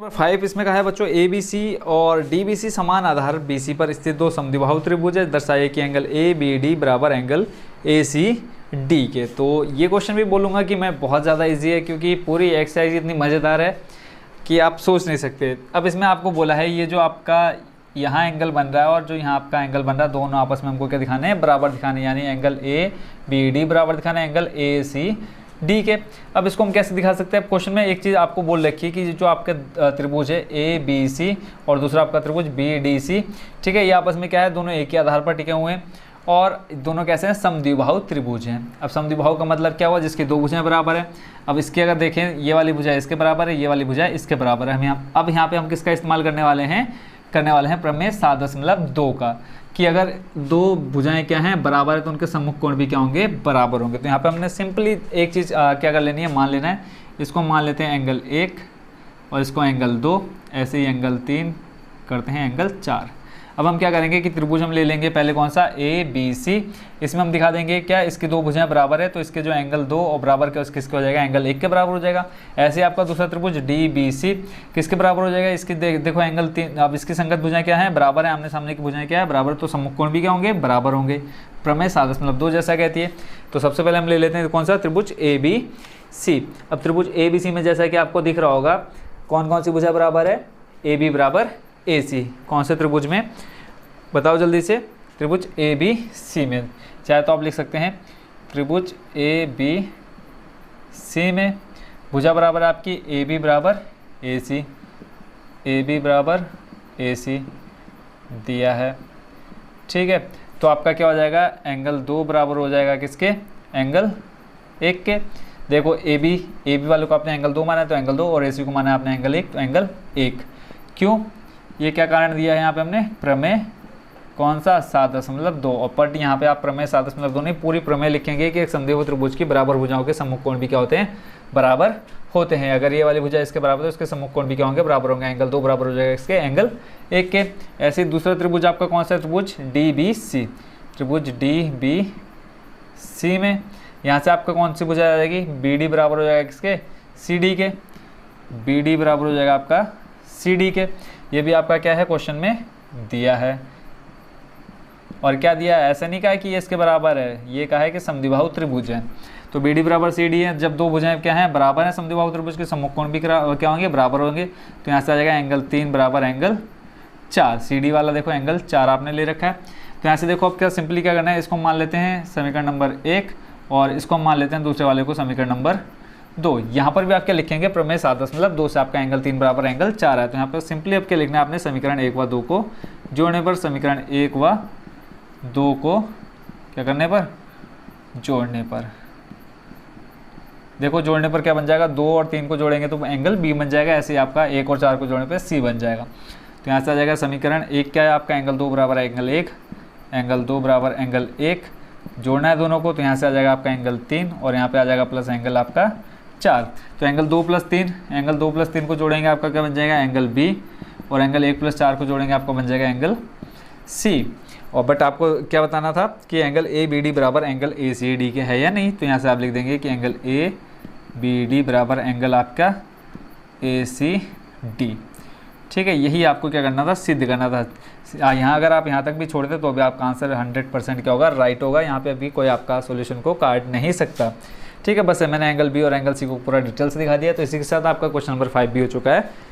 Number 5 इसमें कहा है बच्चों ए बी सी और डी बी सी समान आधार बी सी पर स्थित दो समद्विबाहु त्रिभुज है, दर्शाइए कि एंगल ए बी डी बराबर एंगल ए सी डी के। तो ये क्वेश्चन भी बोलूँगा कि मैं बहुत ज़्यादा इजी है, क्योंकि पूरी एक्सरसाइज इतनी मज़ेदार है कि आप सोच नहीं सकते। अब इसमें आपको बोला है ये जो आपका यहाँ एंगल बन रहा है और जो यहाँ आपका एंगल बन रहा है, दोनों आपस में हमको क्या दिखाने हैं, बराबर दिखाने, यानी एंगल ए बी डी बराबर दिखाना है एंगल ए सी डी के। अब इसको हम कैसे दिखा सकते हैं? क्वेश्चन में एक चीज़ आपको बोल रखी है कि जो आपका त्रिभुज है ए बी सी और दूसरा आपका त्रिभुज बी डी सी, ठीक है, ये आपस में क्या है, दोनों एक ही आधार पर टिके हुए हैं और दोनों कैसे हैं, समद्विबाहु त्रिभुज हैं। अब समद्विबाहु का मतलब क्या हुआ, जिसकी दो भुजाएं बराबर है। अब इसकी अगर देखें, ये वाली भुजा इसके बराबर है, ये वाली भुजा इसके बराबर है। अब यहाँ पे हम किसका इस्तेमाल करने वाले हैं प्रमेय 7.2 का, कि अगर दो भुजाएं क्या हैं, बराबर है, तो उनके सम्मुख कोण भी क्या होंगे, बराबर होंगे। तो यहाँ पे हमने सिंपली एक चीज़ क्या कर लेनी है, मान लेना है, इसको मान लेते हैं एंगल 1 और इसको एंगल 2, ऐसे ही एंगल 3 करते हैं एंगल 4। अब हम क्या करेंगे कि त्रिभुज हम ले लेंगे पहले कौन सा, ए बी सी। इसमें हम दिखा देंगे क्या, इसकी दो भुजाएं बराबर है, तो इसके जो एंगल 2 और बराबर के उसके किसके हो जाएगा, एंगल 1 के बराबर हो जाएगा। ऐसे ही आपका दूसरा त्रिभुज डी बी सी किसके बराबर हो जाएगा, इसकी देखो एंगल 3। अब इसकी संगत भुजाएं क्या है, बराबर है, आमने सामने की भुजाएं क्या है, बराबर, तो सम्मुख कोण भी क्या होंगे, बराबर होंगे। प्रमेय 7.2 जैसा कहती है। तो सबसे पहले हम ले लेते हैं कौन सा, त्रिभुज ए बी सी। अब त्रिभुज ए बी सी में जैसा कि आपको दिख रहा होगा, कौन कौन सी भुजा बराबर है, ए बी बराबर ए सी। कौन से त्रिभुज में बताओ जल्दी से, त्रिभुज ए बी सी में। चाहे तो आप लिख सकते हैं त्रिभुज ए बी सी में भुजा बराबर आपकी ए बी बराबर ए सी, ए बी बराबर ए सी दिया है, ठीक है। तो आपका क्या हो जाएगा, एंगल 2 बराबर हो जाएगा किसके, एंगल 1 के। देखो ए बी वाले को आपने एंगल 2 माना है, तो एंगल 2, और ए सी को माना है आपने एंगल 1, तो एंगल 1। क्यों, ये क्या कारण दिया है यहाँ पे हमने, प्रमेय कौन सा, 7.2। और पट यहाँ पे आप प्रमेय 7.2 नहीं, पूरी प्रमेय लिखेंगे कि एक समद्विबाहु त्रिभुज की बराबर भुजाओं के सम्मुख कोण भी क्या होते हैं, बराबर होते हैं। अगर ये वाली भुजा इसके बराबर है, तो इसके सम्मुख कोण भी क्या होंगे, बराबर होंगे। एंगल 2 बराबर हो जाएगा इसके एंगल 1 के। ऐसे दूसरा त्रिभुज आपका कौन सा, त्रिभुज डी बी सी। त्रिभुज डी बी सी में यहाँ से आपका कौन सी भुजा आ जाएगी, बी डी बराबर हो जाएगा किसके, सी डी के। बी डी बराबर हो जाएगा आपका सी डी के। ये भी आपका क्या है, क्वेश्चन में दिया है। और क्या दिया है, ऐसा नहीं कहा कि ये इसके बराबर है, ये कहा है कि समद्विबाहु त्रिभुज है। तो बी डी बराबर सी डी है, जब दो भुजाएं क्या हैं, बराबर हैं, समद्विबाहु त्रिभुज के सम्मुख कोण भी क्या होंगे, बराबर होंगे। तो यहाँ से आ जाएगा एंगल 3 बराबर एंगल 4। सी डी वाला देखो एंगल 4 आपने ले रखा है। तो यहाँ से देखो अब क्या सिंपली क्या करना है, इसको मान लेते हैं समीकरण नंबर 1 और इसको मान लेते हैं दूसरे वाले को समीकरण नंबर 2। यहाँ पर भी आप क्या लिखेंगे, प्रमेय 7.2 से आपका एंगल 3 बराबर एंगल 4 है। तो यहाँ पर सिंपली अब क्या लिखना है आपने, समीकरण 1 व 2 को जोड़ने पर, समीकरण 1 व 2 को क्या करने पर, जोड़ने पर। देखो जोड़ने पर क्या बन जाएगा, 2 और 3 को जोड़ेंगे तो एंगल बी बन जाएगा। ऐसे ही आपका 1 और 4 को जोड़ने पर सी बन जाएगा। तो यहाँ से आ जाएगा समीकरण 1 क्या है आपका, एंगल 2 बराबर एंगल 1, एंगल 2 बराबर एंगल 1, जोड़ना है दोनों को। तो यहाँ से आ जाएगा आपका एंगल 3 और यहाँ पे आ जाएगा प्लस एंगल आपका 4। तो एंगल 2 + 3, एंगल 2 + 3 को जोड़ेंगे आपका क्या बन जाएगा, एंगल बी, और एंगल 1 + 4 को जोड़ेंगे आपको बन जाएगा एंगल सी। और बट आपको क्या बताना था कि एंगल ए बी डी बराबर एंगल ए सी डी के है या नहीं। तो यहाँ से आप लिख देंगे कि एंगल ए बी डी बराबर एंगल आपका ए सी डी, ठीक है। यही आपको क्या करना था, सिद्ध करना था। यहाँ अगर आप यहाँ तक भी छोड़ते तो अभी आपका आंसर 100% क्या होगा, राइट होगा। यहाँ पे अभी कोई आपका सॉल्यूशन को काट नहीं सकता, ठीक है। बस मैंने एंगल बी और एंगल सी को पूरा डिटेल से दिखा दिया। तो इसी के साथ आपका क्वेश्चन नंबर 5 भी हो चुका है